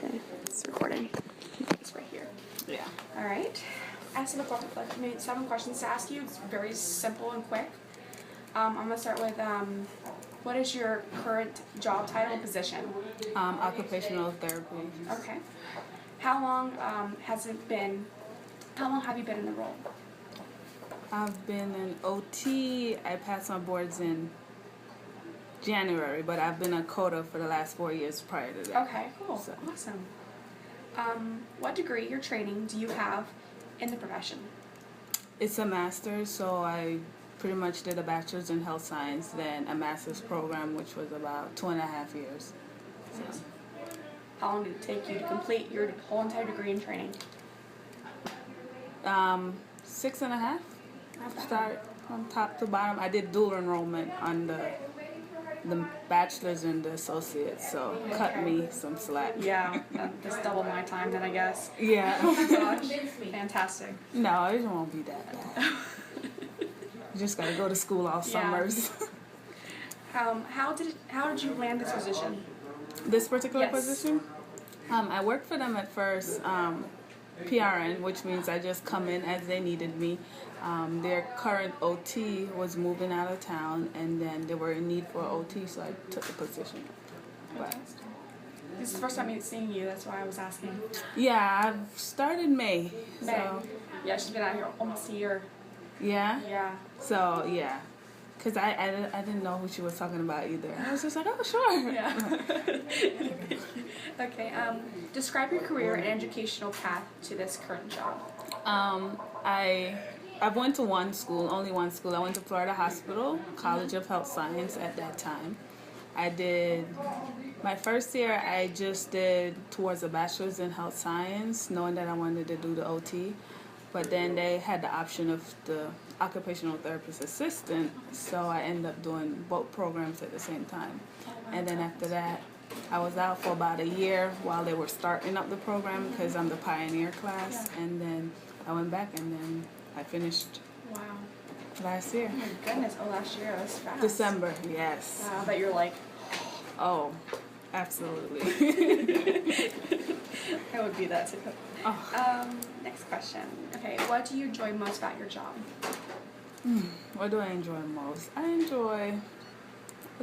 Okay, it's recording. It's right here. Yeah. All right. I have 7 questions to ask you. It's very simple and quick. I'm going to start with, what is your current job title and position? Occupational therapy. Okay. How long have you been in the role? I've been an OT. I passed my boards in January, but I've been a CODA for the last 4 years prior to that. Okay, cool. So. Awesome. What degree or training do you have in the profession? It's a master's, so I pretty much did a bachelor's in health science, then a master's program, which was about 2.5 years. So. How long did it take you to complete your whole entire degree in training? 6.5. Start from top to bottom. I did dual enrollment on the bachelor's and the associates, so cut me some slack. Yeah, that's double my time then, I guess. Yeah. Oh my gosh, fantastic. No, it won't be that bad. You just gotta go to school all summers. How did you land this position? This particular position? I worked for them at first, PRN, which means I just come in as they needed me. Their current OT was moving out of town, and then they were in need for OT, so I took the position. But this is the first time seeing you, that's why I was asking. Yeah, I've started May. So. Yeah, she's been out here almost a year. Yeah? Yeah. So, yeah. Because I didn't know who she was talking about either. I was just like, oh, sure. Yeah. Okay, describe your career and educational path to this current job. I've went to one school, only one school. I went to Florida Hospital, College of Health Science at that time. I did, my first year I just did towards a bachelor's in health science, knowing that I wanted to do the OT. But then they had the option of the occupational therapist assistant, so I ended up doing both programs at the same time. And then after that, I was out for about a year while they were starting up the program because I'm the pioneer class. And then I went back and then I finished last year. Oh my goodness, last year, that's fast. December, yes. Wow, but you're like... Oh, absolutely. I would be that too. Oh. Next question. Okay, what do you enjoy most about your job? What do I enjoy most? I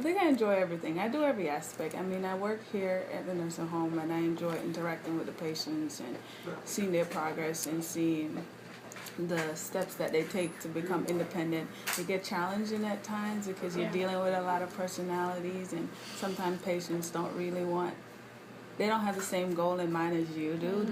think I enjoy everything. I do every aspect. I mean, I work here at the nursing home, and I enjoy interacting with the patients and seeing their progress and seeing the steps that they take to become independent. It gets challenging at times because you're dealing with a lot of personalities, and sometimes patients don't have the same goal in mind as you do.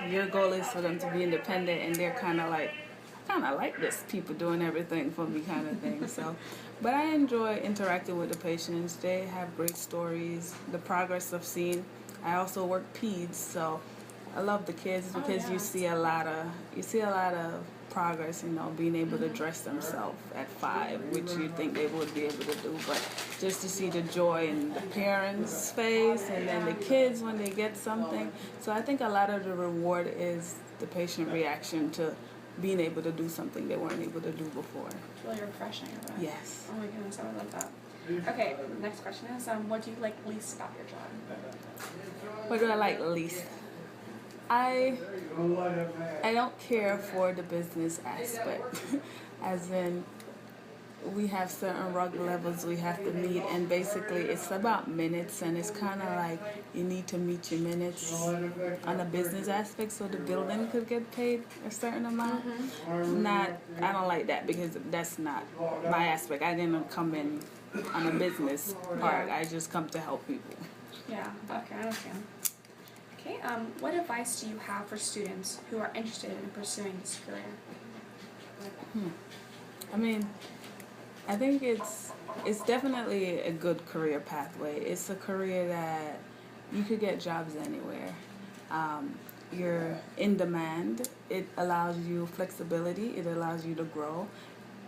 Your goal is for them to be independent, and they're kind of like this, people doing everything for me kind of thing. So, but I enjoy interacting with the patients. They have great stories, the progress I've seen. I also work peds, so I love the kids because you see a lot of progress, being able to dress themselves at 5, which you think they would be able to do, but just to see the joy in the parents' face and then the kids when they get something. So I think a lot of the reward is the patient reaction to being able to do something they weren't able to do before. It's really refreshing. Yes. Oh my goodness, I would love that. Okay, next question is, what do you like least about your job? What do I like least? I don't care for the business aspect. As in, we have certain rug levels we have to meet, and basically it's about minutes, and it's kind of like you need to meet your minutes on a business aspect so the building could get paid a certain amount. I don't like that because that's not my aspect. I didn't come in on a business part. I just come to help people. Yeah, okay, I understand. Okay, what advice do you have for students who are interested in pursuing this career? I mean, I think it's definitely a good career pathway. It's a career that you could get jobs anywhere. You're in demand. It allows you flexibility. It allows you to grow.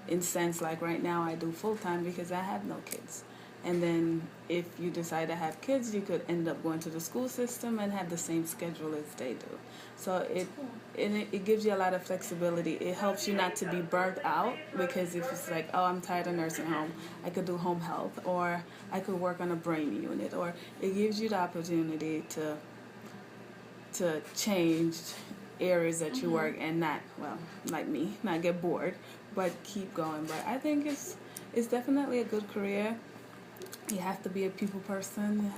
In sense, like right now I do full-time because I have no kids. And then if you decide to have kids, you could end up going to the school system and have the same schedule as they do. So it gives you a lot of flexibility. It helps you not to be burnt out, because if it's like, oh, I'm tired of nursing home, I could do home health, or I could work on a brain unit, or it gives you the opportunity to to change areas that you work and not, well, like me, not get bored, but keep going. But I think it's definitely a good career. You have to be a people person.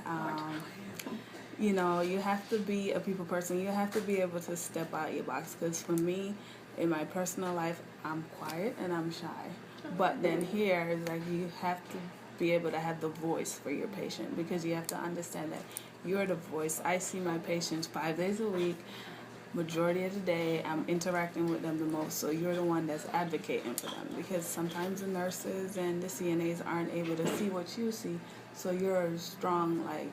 You know, you have to be a people person. You have to be able to step out your box. Because for me, in my personal life, I'm quiet and I'm shy. But then here, it's like you have to be able to have the voice for your patient, because you have to understand that you're the voice. I see my patients 5 days a week. Majority of the day, I'm interacting with them the most, so you're the one that's advocating for them, because sometimes the nurses and the CNAs aren't able to see what you see, so you're strong, like,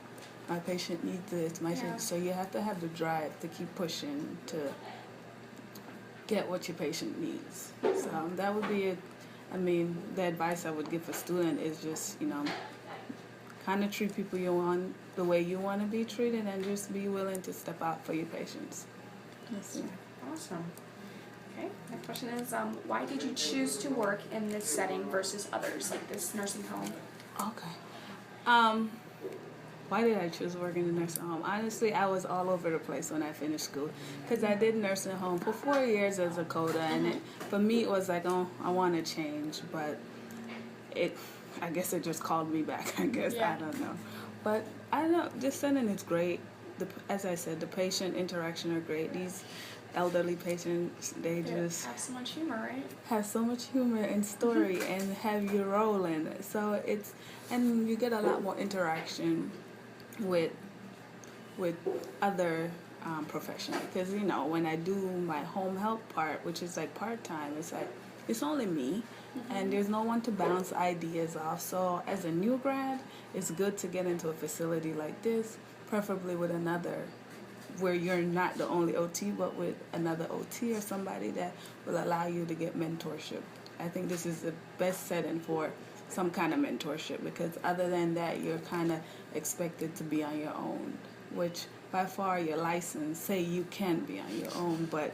my patient needs this, so you have to have the drive to keep pushing to get what your patient needs. So that would be the advice I would give a student is just, kind of treat people the way you want to be treated, and just be willing to step out for your patients. Yes. Awesome. Okay, next question is, why did you choose to work in this setting versus others, like this nursing home? Okay. Why did I choose to work in the nursing home? Honestly, I was all over the place when I finished school, because I did nursing home for 4 years as a coda, and for me it was like, oh, I want to change, but I guess it just called me back, I guess. I don't know. But I don't know, this setting is great. As I said, the patient interaction are great. These elderly patients, they just have so much humor, right? Have so much humor and story and have you rolling. So and you get a lot more interaction with other professionals. Because, when I do my home health part, which is like part-time, it's like, it's only me. And there's no one to bounce ideas off. So as a new grad, it's good to get into a facility like this, preferably with another, where you're not the only OT, but with another OT or somebody that will allow you to get mentorship. I think this is the best setting for some kind of mentorship, because other than that, you're kind of expected to be on your own, which by far your license say you can be on your own, but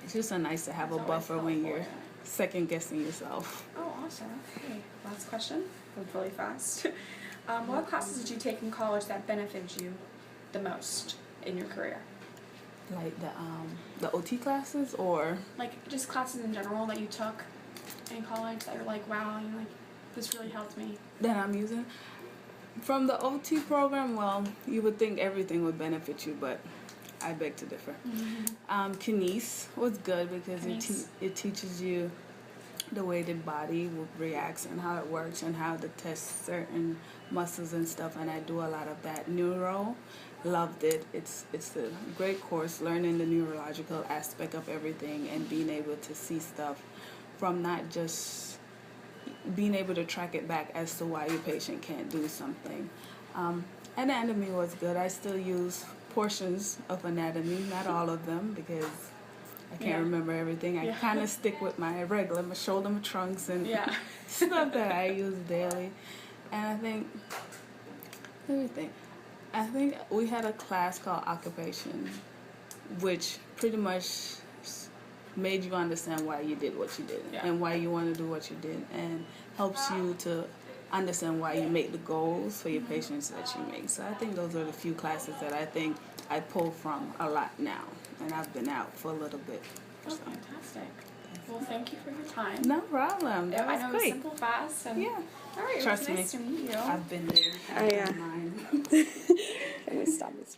it's just nice to have a buffer when you're second-guessing yourself. Oh, awesome. Okay, last question. Moved really fast. What classes did you take in college that benefited you the most in your career? Like the OT classes, or like just classes in general that you took in college that you're like, wow, this really helped me. That I'm using from the OT program. Well, you would think everything would benefit you, but I beg to differ. Kines was good because it teaches you the way the body reacts and how it works and how to test certain muscles and stuff, and I do a lot of that. Neuro, loved it. It's a great course, learning the neurological aspect of everything and being able to see stuff from not just being able to track it back as to why your patient can't do something. Anatomy was good. I still use portions of anatomy, not all of them, because I can't remember everything. I kind of stick with my regular, my shoulder, my trunks, and stuff that I use daily. And I think we had a class called Occupation, which pretty much made you understand why you did what you did and why you want to do what you did, and helps you to understand why you make the goals for your patients that you make. So I think those are the few classes that I think I pull from a lot now, and I've been out for a little bit. Oh, fantastic. Well, thank you for your time. No problem. That was I know great. It was simple, fast, and all right, Trust it was nice to meet you. I've been there. I've been mine. Let me stop this.